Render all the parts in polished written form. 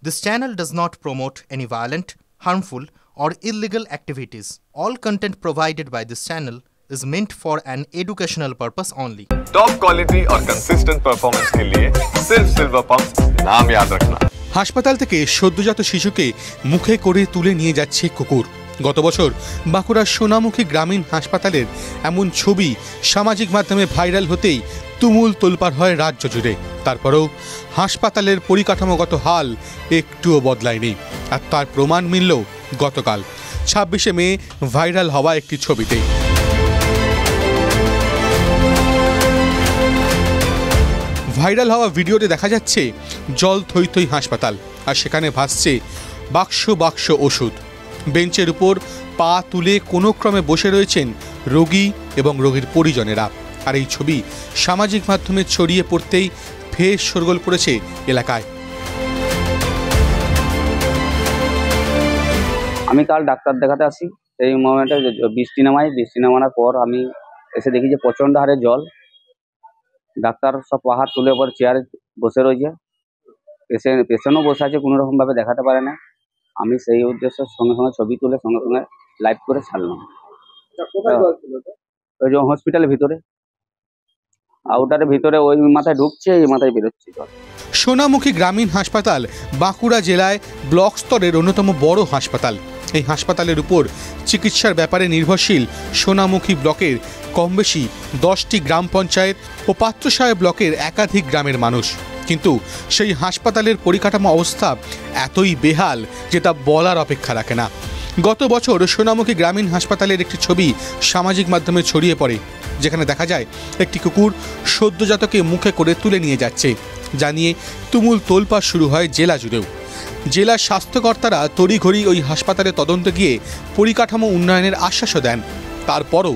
This channel does not promote any violent, harmful, or illegal activities. All content provided by this channel is meant for an educational purpose only. Top quality और consistent performance के लिए सिर्फ silver pumps नाम याद रखना। হাসপাতাল থেকে সদ্যজাত শিশুকে মুখে করে তুলে নিয়ে যাচ্ছে কুকুর। গত বছর বাঁকুড়ার সোনামুখী গ্রামীণ হাসপাতালের এমন ছবি সামাজিক মাধ্যমে ভাইরাল হতেই তুমুল তোলপাড় হয় রাজ্য জুড়ে। তারপরেও হাসপাতালের পরিকাঠামোগত হাল একটুও বদলায়নি, আর তার প্রমাণ মিলল গতকাল 26শে মে ভাইরাল হওয়া একটি ছবিতে। ভাইরাল হওয়া ভিডিওতে দেখা যাচ্ছে জল থই থই হাসপাতাল, আর সেখানে ভাসছে বাক্স বাক্স ওষুধ। বেঞ্চের উপর পা তুলে কোনো ক্রমে বসে রয়েছেন রোগী এবং রোগীর পরিজনেরা। আর এই ছবি সামাজিক মাধ্যমে ছড়িয়ে পড়তেই ফের শোরগোল পড়েছে এলাকায়। আমি কাল ডাক্তার দেখাতে আসি, সেই মোমেন্টে বৃষ্টি নামানোর পর আমি এসে দেখি যে প্রচণ্ড হারে জল। ডাক্তার সব পাহাড় তুলে পর চেয়ারে বসে রয়েছে, পেশেন্টও বসে আছে, কোনো রকমভাবে দেখাতে পারে না। আমি সেই উদ্দেশ্যে সঙ্গে সঙ্গে ছবি তুলে সঙ্গে সঙ্গে লাইভ করে ছাড়লাম। ওই যে হসপিটালের ভিতরে, আউটারের ভিতরে ওই মাথায় ঢুকছে, এই মাথায় বেরোচ্ছে জল। সোনামুখী গ্রামীণ হাসপাতাল বাঁকুড়া জেলায় ব্লক স্তরের অন্যতম বড় হাসপাতাল। এই হাসপাতালের উপর চিকিৎসার ব্যাপারে নির্ভরশীল সোনামুখী ব্লকের কম বেশি 10টি গ্রাম পঞ্চায়েত ও পাত্রসাহেব ব্লকের একাধিক গ্রামের মানুষ। কিন্তু সেই হাসপাতালের পরিকাঠামো অবস্থা এতই বেহাল যে তা বলার অপেক্ষা রাখে না। গত বছর সোনামুখী গ্রামীণ হাসপাতালের একটি ছবি সামাজিক মাধ্যমে ছড়িয়ে পড়ে, যেখানে দেখা যায় একটি কুকুর সদ্যজাতকে মুখে করে তুলে নিয়ে যাচ্ছে, যা নিয়ে তুমুল তোলপাড় শুরু হয় জেলা জুড়েও। জেলার স্বাস্থ্যকর্তারা তড়িঘড়ি ওই হাসপাতালে তদন্ত গিয়ে পরিকাঠামো উন্নয়নের আশ্বাসও দেন। তারপরও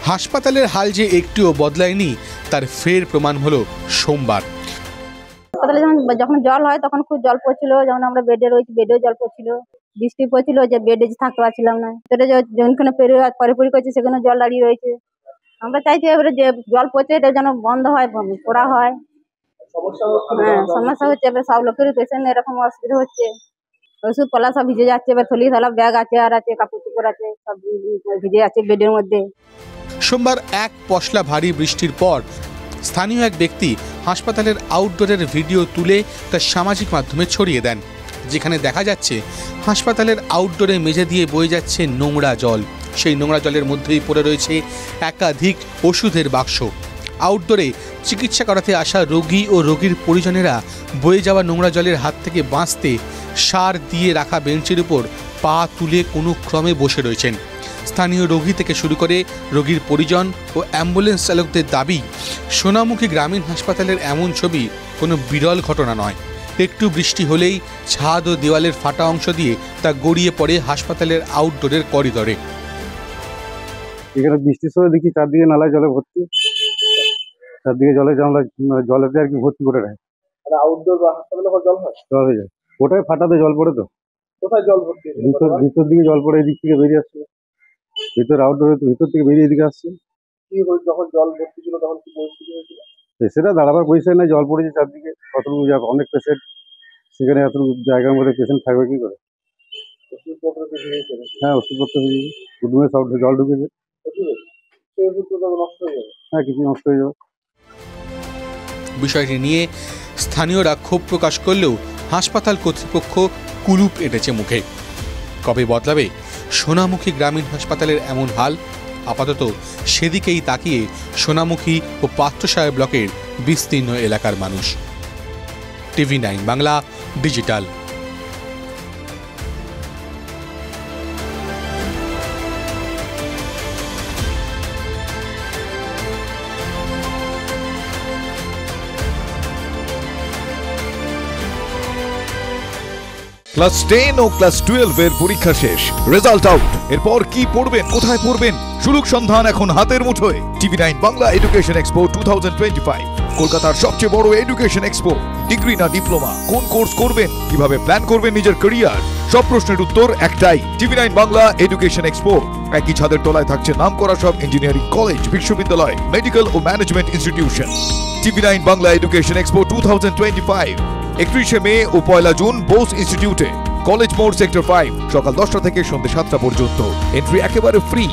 হাসপাতালের হাল যে একটুও বদলায়নি তার ফের প্রমাণ হলো সোমবার। হাসপাতালে যখন জল হয় তখন খুব জল পড়ছিল, যখন আমরা বেডে রয়েছি বেডেও জল পড়ছিল, বৃষ্টি পড়ছিল যে বেডে থাকতে পারছিলাম না। সেটা যেখানে পরিপরি করছে সেখানে জল দাঁড়িয়ে রয়েছে। আমরা চাইছি এবারে যে জল পড়ছে এটা যেন বন্ধ হয়, পড়া হয়। হ্যাঁ, সমস্যা হচ্ছে, এবার সব লোকেরই পেশেন্ট এরকম অসুবিধা হচ্ছে। ওষুধ পালা সব ভিজে যাচ্ছে, এবার থলি থালা ব্যাগ আছে আর আছে, কাপড় চোপড় আছে, সব ভিজে যাচ্ছে বেডের মধ্যে। সোমবার এক পশলা ভারী বৃষ্টির পর স্থানীয় এক ব্যক্তি হাসপাতালের আউটডোরের ভিডিও তুলে তার সামাজিক মাধ্যমে ছড়িয়ে দেন, যেখানে দেখা যাচ্ছে হাসপাতালের আউটডোরে মেঝে দিয়ে বয়ে যাচ্ছে নোংরা জল। সেই নোংরা জলের মধ্যেই পড়ে রয়েছে একাধিক ওষুধের বাক্স। আউটডোরে চিকিৎসা করাতে আসা রোগী ও রোগীর পরিজনেরা বয়ে যাওয়া নোংরা জলের হাত থেকে বাঁচতে সার দিয়ে রাখা বেঞ্চের উপর পা তুলে কোনো ক্রমে বসে রয়েছেন। স্থানীয় রোগী থেকে শুরু করে রোগীর পরিজন ও অ্যাম্বুলেন্স চালকদের দাবি, সোনামুখী গ্রামীণ হাসপাতালের এমন ছবি কোনো বিরল ঘটনা নয়। একটু বৃষ্টি হলেই ছাদ ও দেওয়ালের ফাটা অংশ দিয়ে তা গড়িয়ে পড়ে হাসপাতালের আউটডোরের করিডরে। এখানে বৃষ্টির সময় দেখি চারদিকে নালায় জলে ভর্তি, চারদিকে জলেতে আর কি ভর্তি করে রাখে। আউটডোর বা হাসপাতালে জল হয়, জল হয়ে যায়, ওটাই ফাটাতে জল পড়ে। তো কোথায় জল ভর্তি? ভিতর দিকে জল পড়ে, এদিক থেকে বেরিয়ে আসছে, ভিতর আউটডোরে ভিতর থেকে বেরিয়ে এদিকে আসছে। কি হয়েছে যখন জল ভর্তি ছিল তখন কি পরিস্থিতি হয়েছিল? সেটা দাঁড়াবার পয়সা নাই, জল পড়েছে চারদিকে, কতটুকু যাবে, অনেক পেশেন্ট সেখানে, এতটুকু জায়গার মধ্যে পেশেন্ট থাকবে কি করে? ওষুধপত্র কিছু হয়েছে? হ্যাঁ, ওষুধপত্র ভিজেছে, রুমে সব জল ঢুকেছে। সেই ওষুধপত্র নষ্ট হয়ে যাবে? হ্যাঁ, কিছু নষ্ট হয়ে যাবে। বিষয়টি নিয়ে স্থানীয়রা ক্ষোভ প্রকাশ করলেও হাসপাতাল কর্তৃপক্ষ কুলুপ এঁটেছে মুখে। কবে বদলাবে সোনামুখী গ্রামীণ হাসপাতালের এমন হাল? আপাতত সেদিকেই তাকিয়ে সোনামুখী ও পাত্রসাহেব ব্লকের বিস্তীর্ণ এলাকার মানুষ। TV9 Bangla digital. ক্লাস 10 ও ক্লাস 12 এর পরীক্ষা শেষ, রেজাল্ট আউট। এরপর কি পড়বেন, কোথায় পড়বেন, সুযোগ সন্ধান এখন হাতের মুঠোয়। TV9 বাংলা এডুকেশন এক্সপো 2025, কলকাতার সবচেয়ে বড় এডুকেশন এক্সপো। ডিগ্রি না ডিপ্লোমা, কোন কোর্স করবেন, কিভাবে প্ল্যান করবেন নিজের ক্যারিয়ার, সব প্রশ্নের উত্তর একটাই। TV9 Bangla education expo. একই ছাদের তলায় থাকছে নামকরা সব ইঞ্জিনিয়ারিং কলেজ, বিশ্ববিদ্যালয়, মেডিকেল ও management institution. TV9 Bangla education expo 2025 31শে মে ও 1 জুন বোস ইনস্টিটিউটে, কলেজ মোড় সেক্টর 5, সকাল 10টা থেকে সন্ধ্যে 7টা পর্যন্ত। এন্ট্রি একেবারে ফ্রি।